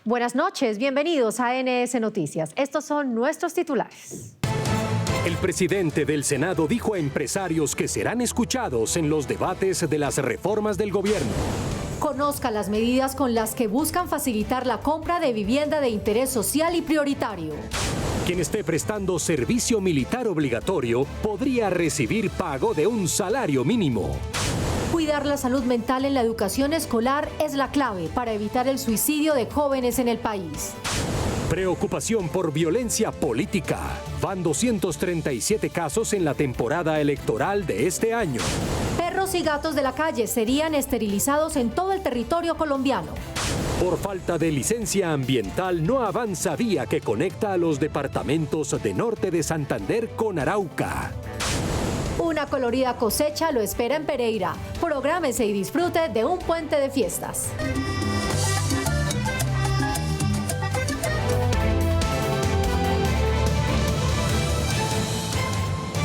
Buenas noches, bienvenidos a NS Noticias. Estos son nuestros titulares. El presidente del Senado dijo a empresarios que serán escuchados en los debates de las reformas del gobierno. Conozca las medidas con las que buscan facilitar la compra de vivienda de interés social y prioritario. Quien esté prestando servicio militar obligatorio podría recibir pago de un salario mínimo. Cuidar la salud mental en la educación escolar es la clave para evitar el suicidio de jóvenes en el país. Preocupación por violencia política. Van 237 casos en la temporada electoral de este año. Perros y gatos de la calle serían esterilizados en todo el territorio colombiano. Por falta de licencia ambiental no avanza vía que conecta a los departamentos de norte de Santander con Arauca. Una colorida cosecha lo espera en Pereira. Prográmese y disfrute de un puente de fiestas.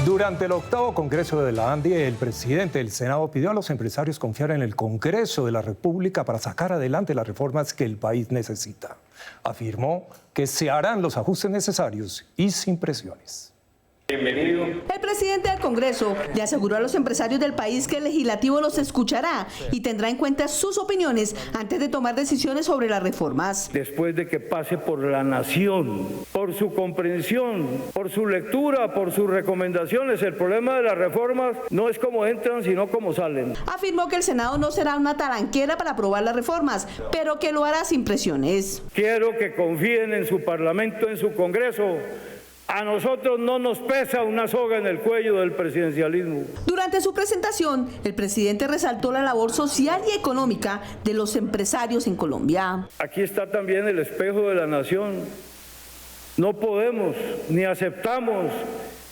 Durante el octavo Congreso de la ANDI, el presidente del Senado pidió a los empresarios confiar en el Congreso de la República para sacar adelante las reformas que el país necesita. Afirmó que se harán los ajustes necesarios y sin presiones. Bienvenido. El presidente del Congreso le aseguró a los empresarios del país que el legislativo los escuchará y tendrá en cuenta sus opiniones antes de tomar decisiones sobre las reformas. Después de que pase por la nación, por su comprensión, por su lectura, por sus recomendaciones, el problema de las reformas no es cómo entran, sino cómo salen. Afirmó que el Senado no será una talanquera para aprobar las reformas, pero que lo hará sin presiones. Quiero que confíen en su Parlamento, en su Congreso. A nosotros no nos pesa una soga en el cuello del presidencialismo. Durante su presentación, el presidente resaltó la labor social y económica de los empresarios en Colombia. Aquí está también el espejo de la nación. No podemos ni aceptamos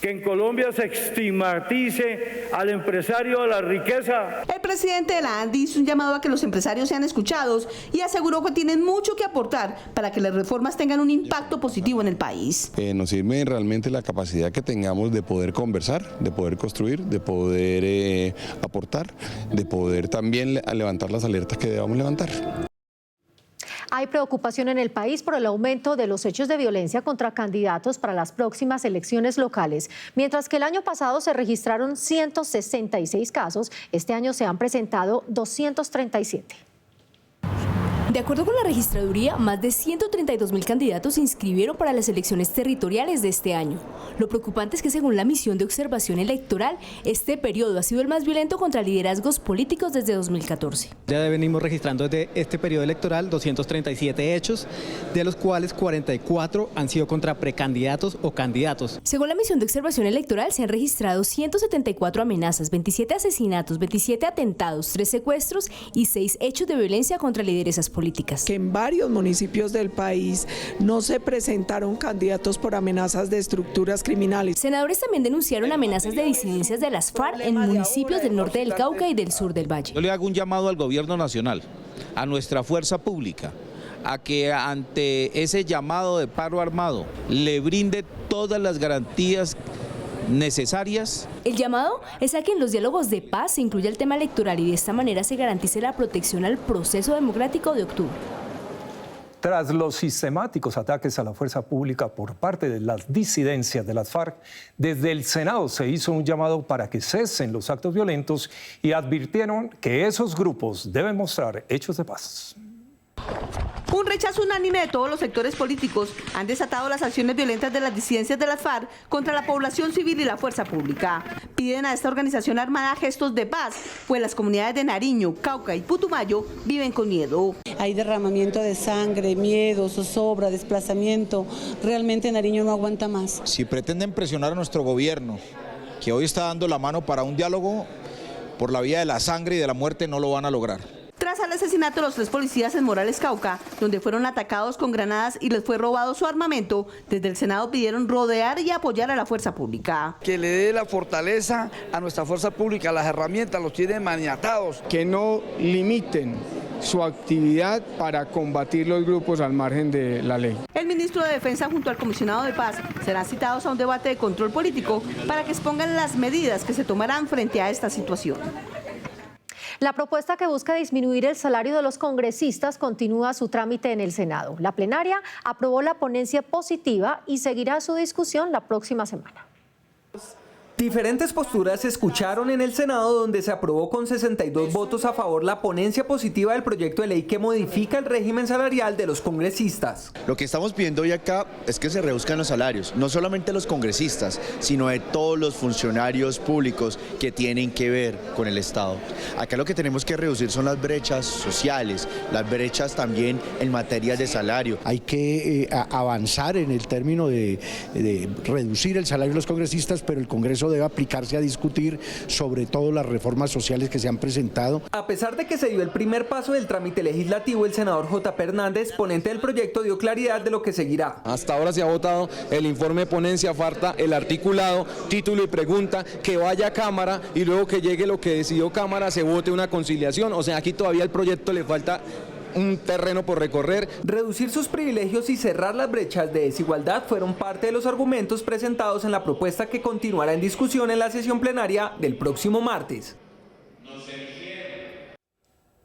que en Colombia se estigmatice al empresario de la riqueza. El presidente de la ANDI hizo un llamado a que los empresarios sean escuchados y aseguró que tienen mucho que aportar para que las reformas tengan un impacto positivo en el país. Nos sirve realmente la capacidad que tengamos de poder conversar, de poder construir, de poder aportar, de poder también levantar las alertas que debamos levantar. Hay preocupación en el país por el aumento de los hechos de violencia contra candidatos para las próximas elecciones locales. Mientras que el año pasado se registraron 166 casos, este año se han presentado 237. De acuerdo con la registraduría, más de 132.000 candidatos se inscribieron para las elecciones territoriales de este año. Lo preocupante es que según la misión de observación electoral, este periodo ha sido el más violento contra liderazgos políticos desde 2014. Ya venimos registrando desde este periodo electoral 237 hechos, de los cuales 44 han sido contra precandidatos o candidatos. Según la misión de observación electoral, se han registrado 174 amenazas, 27 asesinatos, 27 atentados, 3 secuestros y 6 hechos de violencia contra lideresas políticas. Que en varios municipios del país no se presentaron candidatos por amenazas de estructuras criminales. Senadores también denunciaron amenazas de disidencias de las FARC en municipios del norte del Cauca y del sur del Valle. Yo le hago un llamado al gobierno nacional, a nuestra fuerza pública, a que ante ese llamado de paro armado le brinde todas las garantías necesarias. El llamado es a que en los diálogos de paz se incluya el tema electoral y de esta manera se garantice la protección al proceso democrático de octubre. Tras los sistemáticos ataques a la fuerza pública por parte de las disidencias de las FARC, desde el Senado se hizo un llamado para que cesen los actos violentos y advirtieron que esos grupos deben mostrar hechos de paz. Un rechazo unánime de todos los sectores políticos han desatado las acciones violentas de las disidencias de las FARC contra la población civil y la fuerza pública. Piden a esta organización armada gestos de paz, pues las comunidades de Nariño, Cauca y Putumayo viven con miedo. Hay derramamiento de sangre, miedo, zozobra, desplazamiento. Realmente Nariño no aguanta más. Si pretenden presionar a nuestro gobierno, que hoy está dando la mano para un diálogo por la vía de la sangre y de la muerte, no lo van a lograr. Tras el asesinato de los 3 policías en Morales, Cauca, donde fueron atacados con granadas y les fue robado su armamento, desde el Senado pidieron rodear y apoyar a la fuerza pública. Que le dé la fortaleza a nuestra fuerza pública, las herramientas, los tienen maniatados. Que no limiten su actividad para combatir los grupos al margen de la ley. El ministro de Defensa junto al comisionado de Paz serán citados a un debate de control político para que expongan las medidas que se tomarán frente a esta situación. La propuesta que busca disminuir el salario de los congresistas continúa su trámite en el Senado. La plenaria aprobó la ponencia positiva y seguirá su discusión la próxima semana. Diferentes posturas se escucharon en el Senado, donde se aprobó con 62 votos a favor la ponencia positiva del proyecto de ley que modifica el régimen salarial de los congresistas. Lo que estamos pidiendo hoy acá es que se reduzcan los salarios, no solamente de los congresistas, sino de todos los funcionarios públicos que tienen que ver con el Estado. Acá lo que tenemos que reducir son las brechas sociales, las brechas también en materia de salario. Hay que avanzar en el término de reducir el salario de los congresistas, pero el Congreso debe aplicarse a discutir sobre todo las reformas sociales que se han presentado. A pesar de que se dio el primer paso del trámite legislativo, el senador J.P. Hernández, ponente del proyecto, dio claridad de lo que seguirá. Hasta ahora se ha votado el informe de ponencia, falta el articulado, título y pregunta, que vaya a Cámara y luego que llegue lo que decidió Cámara se vote una conciliación. O sea, aquí todavía al proyecto le falta un terreno por recorrer. Reducir sus privilegios y cerrar las brechas de desigualdad fueron parte de los argumentos presentados en la propuesta que continuará en discusión en la sesión plenaria del próximo martes.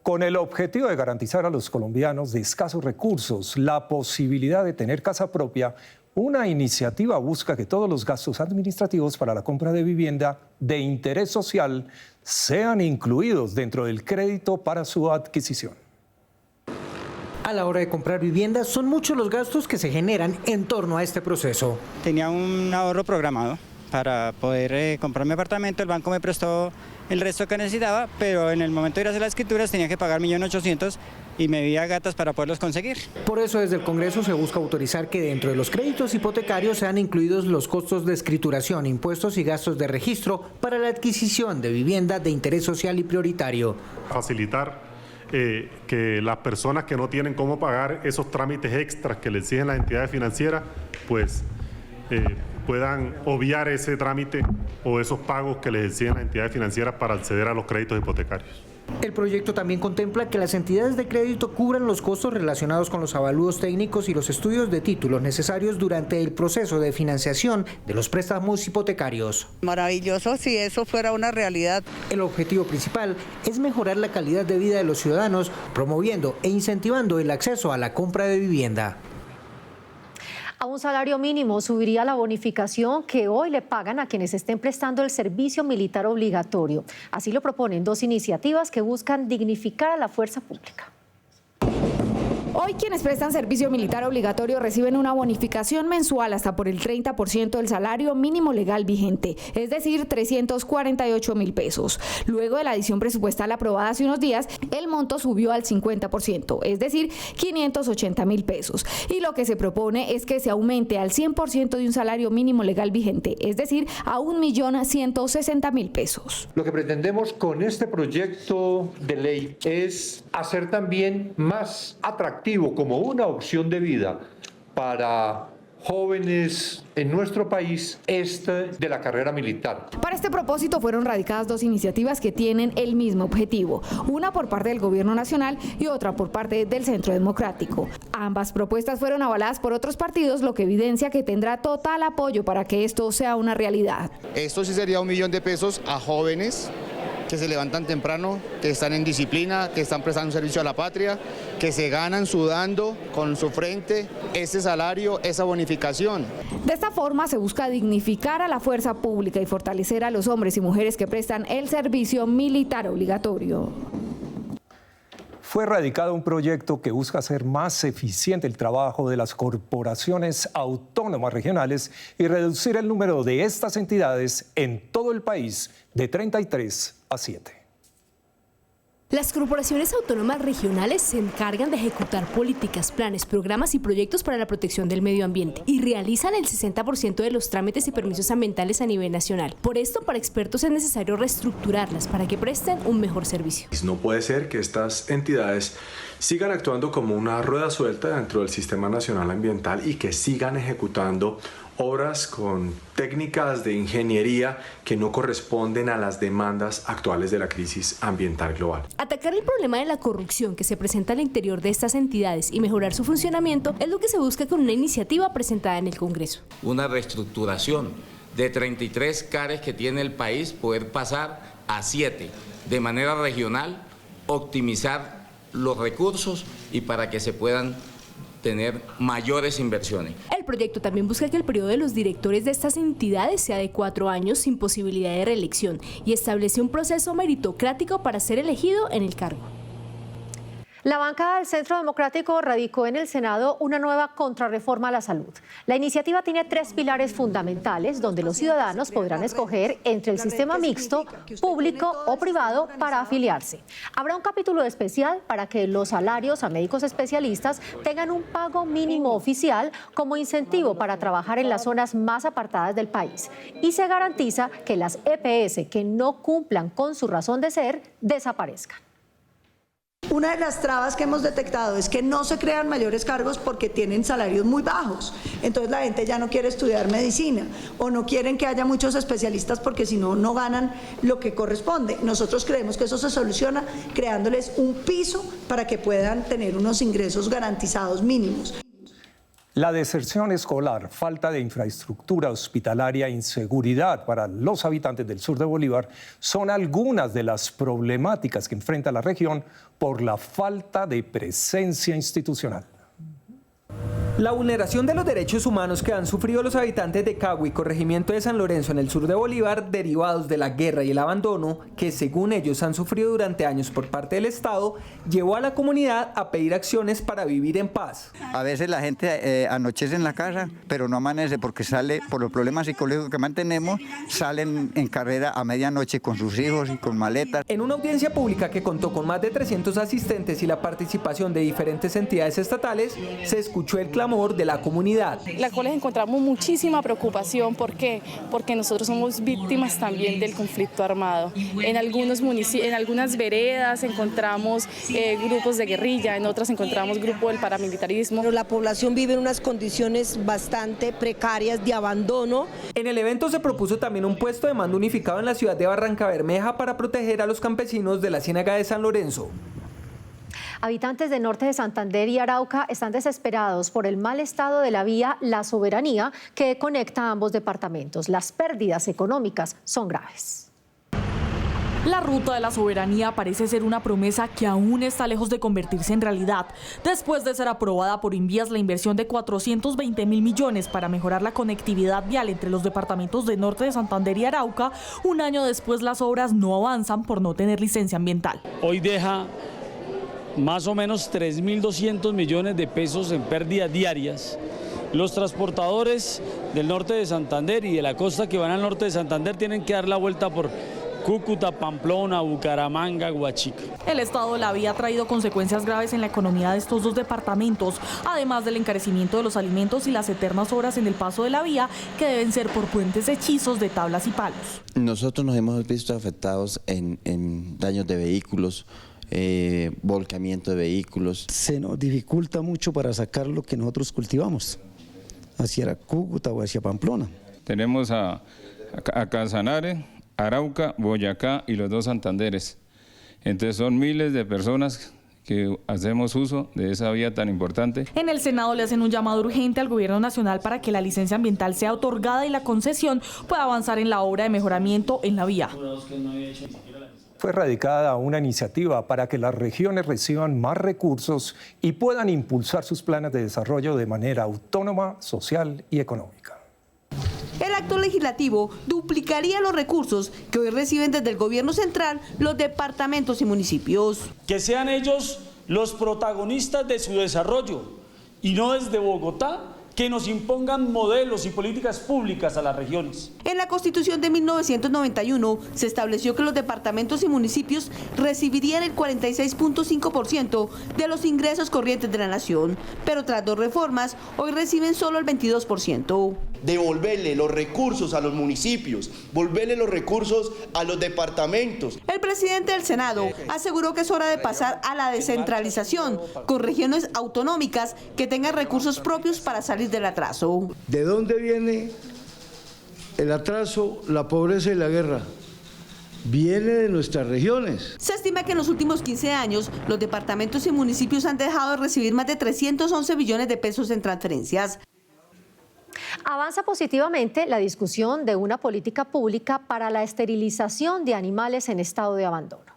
Con el objetivo de garantizar a los colombianos de escasos recursos la posibilidad de tener casa propia, una iniciativa busca que todos los gastos administrativos para la compra de vivienda de interés social sean incluidos dentro del crédito para su adquisición. A la hora de comprar vivienda, son muchos los gastos que se generan en torno a este proceso. Tenía un ahorro programado para poder comprar mi apartamento, el banco me prestó el resto que necesitaba, pero en el momento de ir a hacer las escrituras tenía que pagar 1.800.000 y me vi a gatas para poderlos conseguir. Por eso desde el Congreso se busca autorizar que dentro de los créditos hipotecarios sean incluidos los costos de escrituración, impuestos y gastos de registro para la adquisición de vivienda de interés social y prioritario. Facilitar que las personas que no tienen cómo pagar esos trámites extras que les exigen las entidades financieras, pues puedan obviar ese trámite o esos pagos que les exigen las entidades financieras para acceder a los créditos hipotecarios. El proyecto también contempla que las entidades de crédito cubran los costos relacionados con los avalúos técnicos y los estudios de títulos necesarios durante el proceso de financiación de los préstamos hipotecarios. Maravilloso si eso fuera una realidad. El objetivo principal es mejorar la calidad de vida de los ciudadanos, promoviendo e incentivando el acceso a la compra de vivienda. A un salario mínimo subiría la bonificación que hoy le pagan a quienes estén prestando el servicio militar obligatorio. Así lo proponen dos iniciativas que buscan dignificar a la fuerza pública. Hoy quienes prestan servicio militar obligatorio reciben una bonificación mensual hasta por el 30% del salario mínimo legal vigente, es decir, 348.000 pesos. Luego de la adición presupuestal aprobada hace unos días, el monto subió al 50%, es decir, 580.000 pesos. Y lo que se propone es que se aumente al 100% de un salario mínimo legal vigente, es decir, a 1.160.000 pesos. Lo que pretendemos con este proyecto de ley es hacer también más atractivo como una opción de vida para jóvenes en nuestro país de la carrera militar. Para este propósito fueron radicadas dos iniciativas que tienen el mismo objetivo, una por parte del Gobierno Nacional y otra por parte del Centro Democrático. Ambas propuestas fueron avaladas por otros partidos, lo que evidencia que tendrá total apoyo para que esto sea una realidad. Esto sí sería 1 millón de pesos a jóvenes que se levantan temprano, que están en disciplina, que están prestando un servicio a la patria, que se ganan sudando con su frente ese salario, esa bonificación. De esta forma se busca dignificar a la fuerza pública y fortalecer a los hombres y mujeres que prestan el servicio militar obligatorio. Fue radicado un proyecto que busca hacer más eficiente el trabajo de las corporaciones autónomas regionales y reducir el número de estas entidades en todo el país de 33 a 7. Las corporaciones autónomas regionales se encargan de ejecutar políticas, planes, programas y proyectos para la protección del medio ambiente y realizan el 60% de los trámites y permisos ambientales a nivel nacional. Por esto, para expertos es necesario reestructurarlas para que presten un mejor servicio. No puede ser que estas entidades sigan actuando como una rueda suelta dentro del Sistema Nacional Ambiental y que sigan ejecutando obras con técnicas de ingeniería que no corresponden a las demandas actuales de la crisis ambiental global. Atacar el problema de la corrupción que se presenta al interior de estas entidades y mejorar su funcionamiento es lo que se busca con una iniciativa presentada en el Congreso. Una reestructuración de 33 CARES que tiene el país, poder pasar a 7 de manera regional, optimizar los recursos y para que se puedan tener mayores inversiones. El proyecto también busca que el periodo de los directores de estas entidades sea de 4 años sin posibilidad de reelección y establece un proceso meritocrático para ser elegido en el cargo. La bancada del Centro Democrático radicó en el Senado una nueva contrarreforma a la salud. La iniciativa tiene 3 pilares fundamentales donde los ciudadanos podrán escoger entre el sistema mixto, público o privado para afiliarse. Habrá un capítulo especial para que los salarios a médicos especialistas tengan un pago mínimo oficial como incentivo para trabajar en las zonas más apartadas del país. Y se garantiza que las EPS que no cumplan con su razón de ser desaparezcan. Una de las trabas que hemos detectado es que no se crean mayores cargos porque tienen salarios muy bajos. Entonces la gente ya no quiere estudiar medicina o no quieren que haya muchos especialistas porque si no, no ganan lo que corresponde. Nosotros creemos que eso se soluciona creándoles un piso para que puedan tener unos ingresos garantizados mínimos. La deserción escolar, falta de infraestructura hospitalaria e inseguridad para los habitantes del sur de Bolívar son algunas de las problemáticas que enfrenta la región por la falta de presencia institucional. La vulneración de los derechos humanos que han sufrido los habitantes de Cagua y corregimiento de San Lorenzo en el sur de Bolívar, derivados de la guerra y el abandono, que según ellos han sufrido durante años por parte del Estado, llevó a la comunidad a pedir acciones para vivir en paz. A veces la gente anochece en la casa, pero no amanece porque sale, por los problemas psicológicos que mantenemos, salen en carrera a medianoche con sus hijos y con maletas. En una audiencia pública que contó con más de 300 asistentes y la participación de diferentes entidades estatales, se escuchó el clamor de la comunidad. La cual encontramos muchísima preocupación. ¿Por qué? Porque nosotros somos víctimas también del conflicto armado. En algunos municipios, en algunas veredas encontramos grupos de guerrilla, en otras encontramos grupos del paramilitarismo. Pero la población vive en unas condiciones bastante precarias de abandono. En el evento se propuso también un puesto de mando unificado en la ciudad de Barrancabermeja para proteger a los campesinos de la Ciénaga de San Lorenzo. Habitantes del norte de Santander y Arauca están desesperados por el mal estado de la vía La Soberanía que conecta ambos departamentos. Las pérdidas económicas son graves. La ruta de la soberanía parece ser una promesa que aún está lejos de convertirse en realidad. Después de ser aprobada por Invías la inversión de 420.000 millones para mejorar la conectividad vial entre los departamentos de norte de Santander y Arauca, un año después las obras no avanzan por no tener licencia ambiental. Hoy deja más o menos 3.200 millones de pesos en pérdidas diarias. Los transportadores del norte de Santander y de la costa que van al norte de Santander tienen que dar la vuelta por Cúcuta, Pamplona, Bucaramanga, Huachica. El estado de la vía ha traído consecuencias graves en la economía de estos dos departamentos, además del encarecimiento de los alimentos y las eternas obras en el paso de la vía que deben ser por puentes hechizos de tablas y palos. Nosotros nos hemos visto afectados en daños de vehículos, volcamiento de vehículos. Se nos dificulta mucho para sacar lo que nosotros cultivamos hacia Cúcuta o hacia Pamplona. Tenemos a Casanare, Arauca, Boyacá y los dos Santanderes. Entonces son miles de personas que hacemos uso de esa vía tan importante. En el Senado le hacen un llamado urgente al Gobierno Nacional para que la licencia ambiental sea otorgada y la concesión pueda avanzar en la obra de mejoramiento en la vía. Fue radicada una iniciativa para que las regiones reciban más recursos y puedan impulsar sus planes de desarrollo de manera autónoma, social y económica. El acto legislativo duplicaría los recursos que hoy reciben desde el gobierno central los departamentos y municipios. Que sean ellos los protagonistas de su desarrollo y no desde Bogotá que nos impongan modelos y políticas públicas a las regiones. En la Constitución de 1991 se estableció que los departamentos y municipios recibirían el 46.5% de los ingresos corrientes de la nación, pero tras 2 reformas, hoy reciben solo el 22%. Devolverle los recursos a los municipios, volverle los recursos a los departamentos. El presidente del Senado aseguró que es hora de pasar a la descentralización, con regiones autonómicas que tengan recursos propios para salir del atraso. ¿De dónde viene el atraso, la pobreza y la guerra? Viene de nuestras regiones. Se estima que en los últimos 15 años los departamentos y municipios han dejado de recibir más de 311 billones de pesos en transferencias. Avanza positivamente la discusión de una política pública para la esterilización de animales en estado de abandono.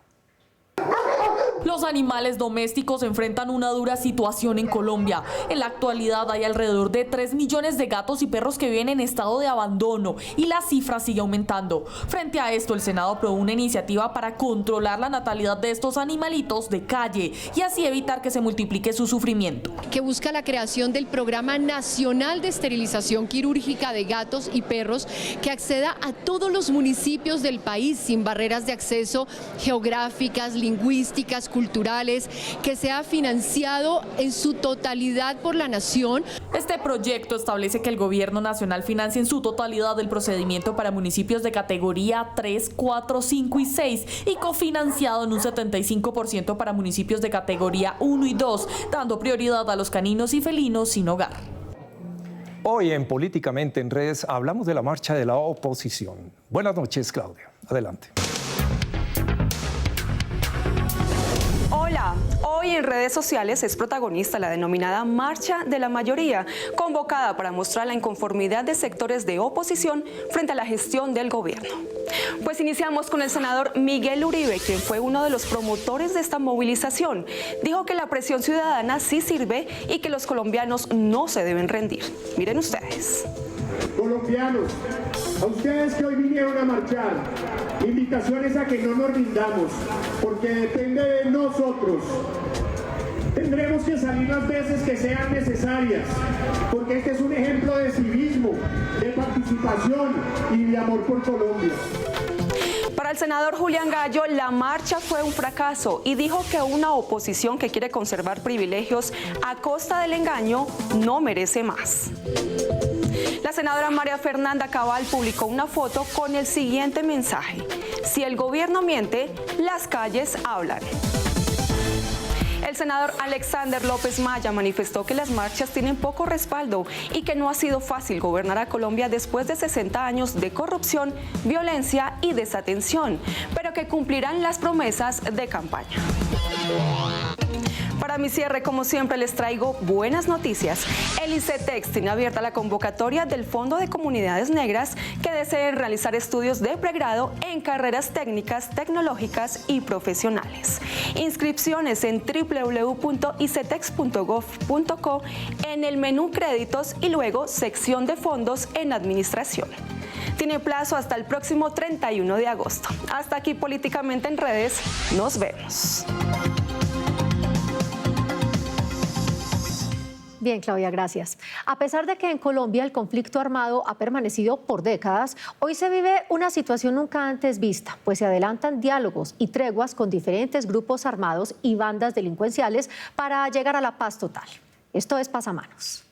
Los animales domésticos enfrentan una dura situación en Colombia. En la actualidad hay alrededor de 3 millones de gatos y perros que viven en estado de abandono y la cifra sigue aumentando. Frente a esto, el Senado aprobó una iniciativa para controlar la natalidad de estos animalitos de calle y así evitar que se multiplique su sufrimiento. Que busca la creación del Programa Nacional de Esterilización Quirúrgica de Gatos y Perros que acceda a todos los municipios del país sin barreras de acceso geográficas, lingüísticas, culturales, que sea financiado en su totalidad por la nación. Este proyecto establece que el gobierno nacional financie en su totalidad el procedimiento para municipios de categoría 3, 4, 5 y 6 y cofinanciado en un 75% para municipios de categoría 1 y 2, dando prioridad a los caninos y felinos sin hogar. Hoy en Políticamente en Redes hablamos de la marcha de la oposición. Buenas noches, Claudia. Adelante. Hola, hoy en redes sociales es protagonista la denominada Marcha de la Mayoría, convocada para mostrar la inconformidad de sectores de oposición frente a la gestión del gobierno. Pues iniciamos con el senador Miguel Uribe, quien fue uno de los promotores de esta movilización. Dijo que la presión ciudadana sí sirve y que los colombianos no se deben rendir. Miren ustedes. Colombianos, a ustedes que hoy vinieron a marchar, invitaciones a que no nos rindamos, porque depende de nosotros. Tendremos que salir las veces que sean necesarias, porque este es un ejemplo de civismo, de participación y de amor por Colombia. Para el senador Julián Gallo, la marcha fue un fracaso y dijo que una oposición que quiere conservar privilegios a costa del engaño no merece más. La senadora María Fernanda Cabal publicó una foto con el siguiente mensaje: si el gobierno miente, las calles hablan. El senador Alexander López Maya manifestó que las marchas tienen poco respaldo y que no ha sido fácil gobernar a Colombia después de 60 años de corrupción, violencia y desatención, pero que cumplirán las promesas de campaña. Para mi cierre, como siempre, les traigo buenas noticias. El ICETEX tiene abierta la convocatoria del Fondo de Comunidades Negras que deseen realizar estudios de pregrado en carreras técnicas, tecnológicas y profesionales. Inscripciones en www.icetex.gov.co en el menú Créditos y luego sección de Fondos en Administración. Tiene plazo hasta el próximo 31 de agosto. Hasta aquí Políticamente en Redes. Nos vemos. Bien, Claudia, gracias. A pesar de que en Colombia el conflicto armado ha permanecido por décadas, hoy se vive una situación nunca antes vista, pues se adelantan diálogos y treguas con diferentes grupos armados y bandas delincuenciales para llegar a la paz total. Esto es Pasamanos.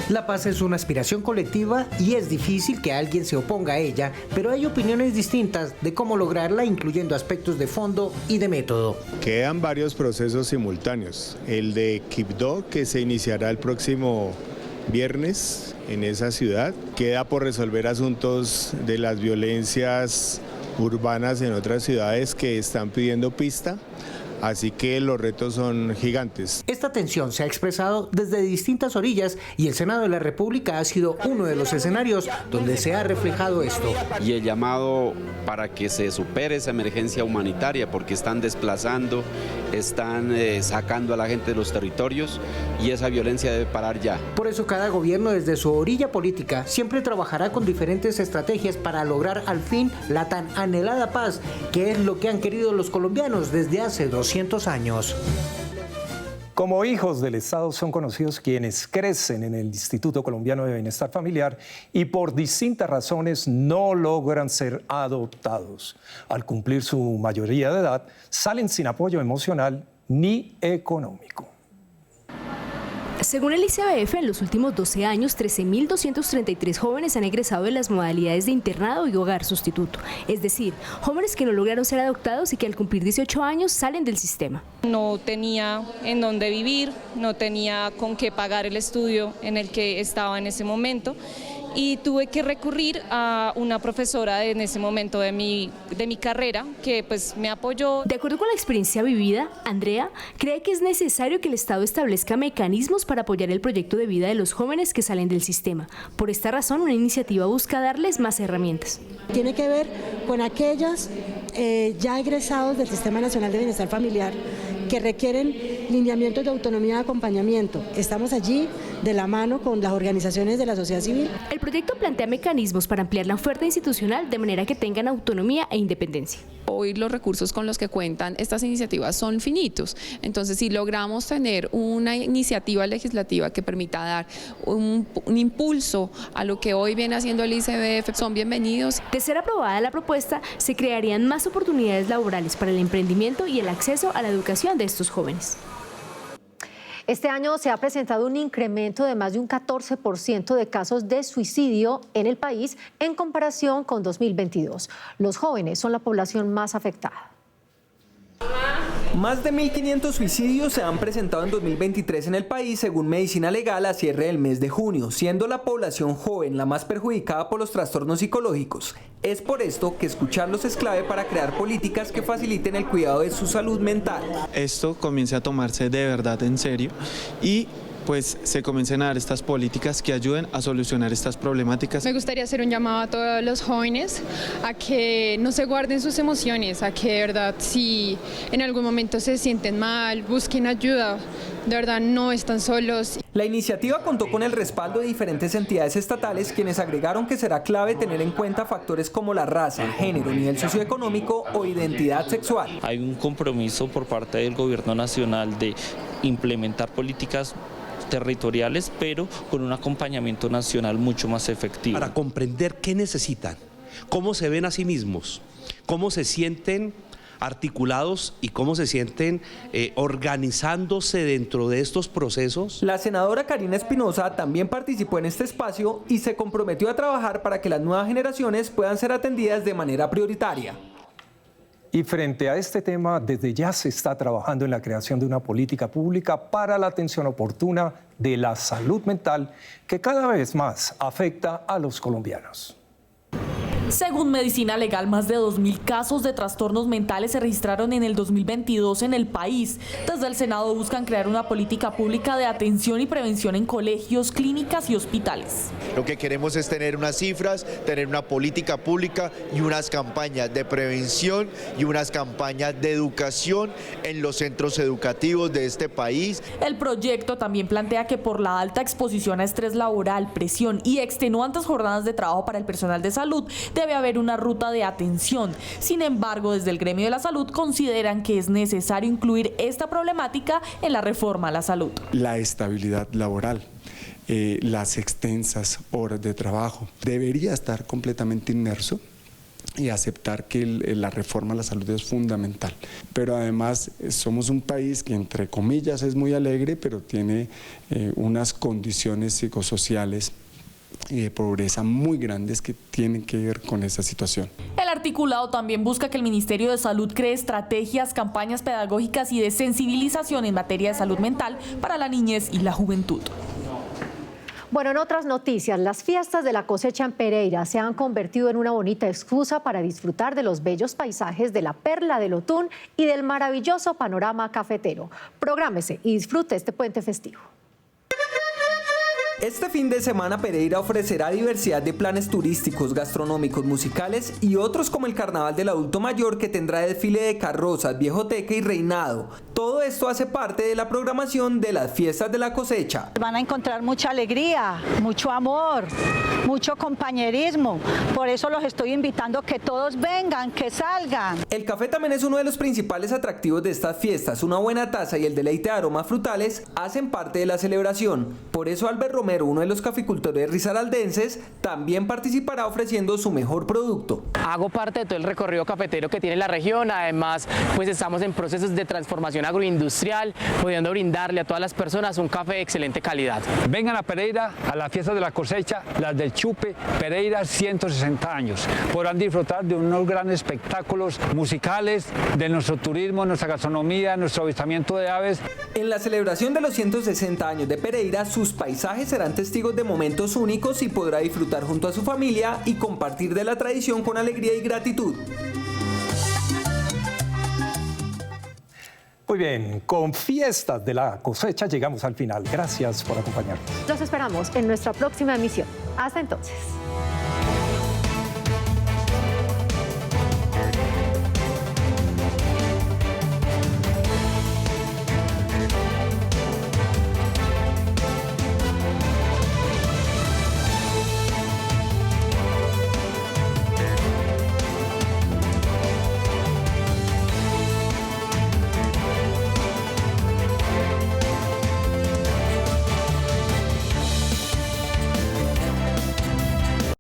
La paz es una aspiración colectiva y es difícil que alguien se oponga a ella, pero hay opiniones distintas de cómo lograrla, incluyendo aspectos de fondo y de método. Quedan varios procesos simultáneos. El de Quibdó, que se iniciará el próximo viernes en esa ciudad. Queda por resolver asuntos de las violencias urbanas en otras ciudades que están pidiendo pista. Así que los retos son gigantes. Esta tensión se ha expresado desde distintas orillas y el Senado de la República ha sido uno de los escenarios donde se ha reflejado esto. Y el llamado para que se supere esa emergencia humanitaria, porque están desplazando, están sacando a la gente de los territorios y esa violencia debe parar ya. Por eso cada gobierno desde su orilla política siempre trabajará con diferentes estrategias para lograr al fin la tan anhelada paz, que es lo que han querido los colombianos desde hace 200 años. Como hijos del Estado son conocidos quienes crecen en el Instituto Colombiano de Bienestar Familiar y por distintas razones no logran ser adoptados. Al cumplir su mayoría de edad, salen sin apoyo emocional ni económico. Según el ICBF, en los últimos 12 años, 13.233 jóvenes han egresado de las modalidades de internado y hogar sustituto. Es decir, jóvenes que no lograron ser adoptados y que al cumplir 18 años salen del sistema. No tenía en dónde vivir, no tenía con qué pagar el estudio en el que estaba en ese momento y tuve que recurrir a una profesora en ese momento de mi carrera que pues me apoyó. De acuerdo con la experiencia vivida, Andrea cree que es necesario que el Estado establezca mecanismos para apoyar el proyecto de vida de los jóvenes que salen del sistema. Por esta razón, una iniciativa busca darles más herramientas. Tiene que ver con aquellos ya egresados del Sistema Nacional de Bienestar Familiar que requieren lineamientos de autonomía y acompañamiento. Estamos allí de la mano con las organizaciones de la sociedad civil. El proyecto plantea mecanismos para ampliar la oferta institucional de manera que tengan autonomía e independencia. Hoy los recursos con los que cuentan estas iniciativas son finitos, entonces si logramos tener una iniciativa legislativa que permita dar un impulso a lo que hoy viene haciendo el ICBF, son bienvenidos. De ser aprobada la propuesta, se crearían más oportunidades laborales para el emprendimiento y el acceso a la educación de estos jóvenes. Este año se ha presentado un incremento de más de un 14% de casos de suicidio en el país en comparación con 2022. Los jóvenes son la población más afectada. Más de 1.500 suicidios se han presentado en 2023 en el país, según Medicina Legal, a cierre del mes de junio, siendo la población joven la más perjudicada por los trastornos psicológicos. Es por esto que escucharlos es clave para crear políticas que faciliten el cuidado de su salud mental. Esto comience a tomarse de verdad en serio y pues se comiencen a dar estas políticas que ayuden a solucionar estas problemáticas. Me gustaría hacer un llamado a todos los jóvenes a que no se guarden sus emociones, a que de verdad si en algún momento se sienten mal, busquen ayuda, de verdad no están solos. La iniciativa contó con el respaldo de diferentes entidades estatales, quienes agregaron que será clave tener en cuenta factores como la raza, género, nivel socioeconómico o identidad sexual. Hay un compromiso por parte del gobierno nacional de implementar políticas territoriales, pero con un acompañamiento nacional mucho más efectivo. Para comprender qué necesitan, cómo se ven a sí mismos, cómo se sienten articulados y cómo se sienten organizándose dentro de estos procesos. La senadora Karina Espinosa también participó en este espacio y se comprometió a trabajar para que las nuevas generaciones puedan ser atendidas de manera prioritaria. Y frente a este tema, desde ya se está trabajando en la creación de una política pública para la atención oportuna de la salud mental que cada vez más afecta a los colombianos. Según Medicina Legal, más de 2.000 casos de trastornos mentales se registraron en el 2022 en el país. Desde el Senado buscan crear una política pública de atención y prevención en colegios, clínicas y hospitales. Lo que queremos es tener unas cifras, tener una política pública y unas campañas de prevención y unas campañas de educación en los centros educativos de este país. El proyecto también plantea que por la alta exposición a estrés laboral, presión y extenuantes jornadas de trabajo para el personal de salud, debe haber una ruta de atención. Sin embargo, desde el gremio de la salud consideran que es necesario incluir esta problemática en la reforma a la salud. La estabilidad laboral, las extensas horas de trabajo, debería estar completamente inmerso y aceptar que la reforma a la salud es fundamental. Pero además somos un país que entre comillas es muy alegre, pero tiene unas condiciones psicosociales y de pobreza muy grandes que tienen que ver con esa situación. El articulado también busca que el Ministerio de Salud cree estrategias, campañas pedagógicas y de sensibilización en materia de salud mental para la niñez y la juventud. Bueno, en otras noticias, las fiestas de la cosecha en Pereira se han convertido en una bonita excusa para disfrutar de los bellos paisajes de la Perla del Otún y del maravilloso panorama cafetero. Prográmese y disfrute este puente festivo. Este fin de semana Pereira ofrecerá diversidad de planes turísticos, gastronómicos, musicales y otros como el Carnaval del Adulto Mayor, que tendrá desfile de carrozas, viejoteca y reinado. Todo esto hace parte de la programación de las fiestas de la cosecha. Van a encontrar mucha alegría, mucho amor, mucho compañerismo. Por eso los estoy invitando que todos vengan, que salgan. El café también es uno de los principales atractivos de estas fiestas. Una buena taza y el deleite de aromas frutales hacen parte de la celebración. Por eso Albert Romero, uno de los caficultores risaraldenses, también participará ofreciendo su mejor producto. Hago parte de todo el recorrido cafetero que tiene la región. Además, pues estamos en procesos de transformación agroindustrial, pudiendo brindarle a todas las personas un café de excelente calidad. Vengan a Pereira a las fiestas de la cosecha, las del Chupe, Pereira 160 años. Podrán disfrutar de unos grandes espectáculos musicales, de nuestro turismo, nuestra gastronomía, nuestro avistamiento de aves. En la celebración de los 160 años de Pereira, sus paisajes se serán testigos de momentos únicos y podrá disfrutar junto a su familia y compartir de la tradición con alegría y gratitud. Muy bien, con fiestas de la cosecha llegamos al final. Gracias por acompañarnos. Los esperamos en nuestra próxima emisión. Hasta entonces.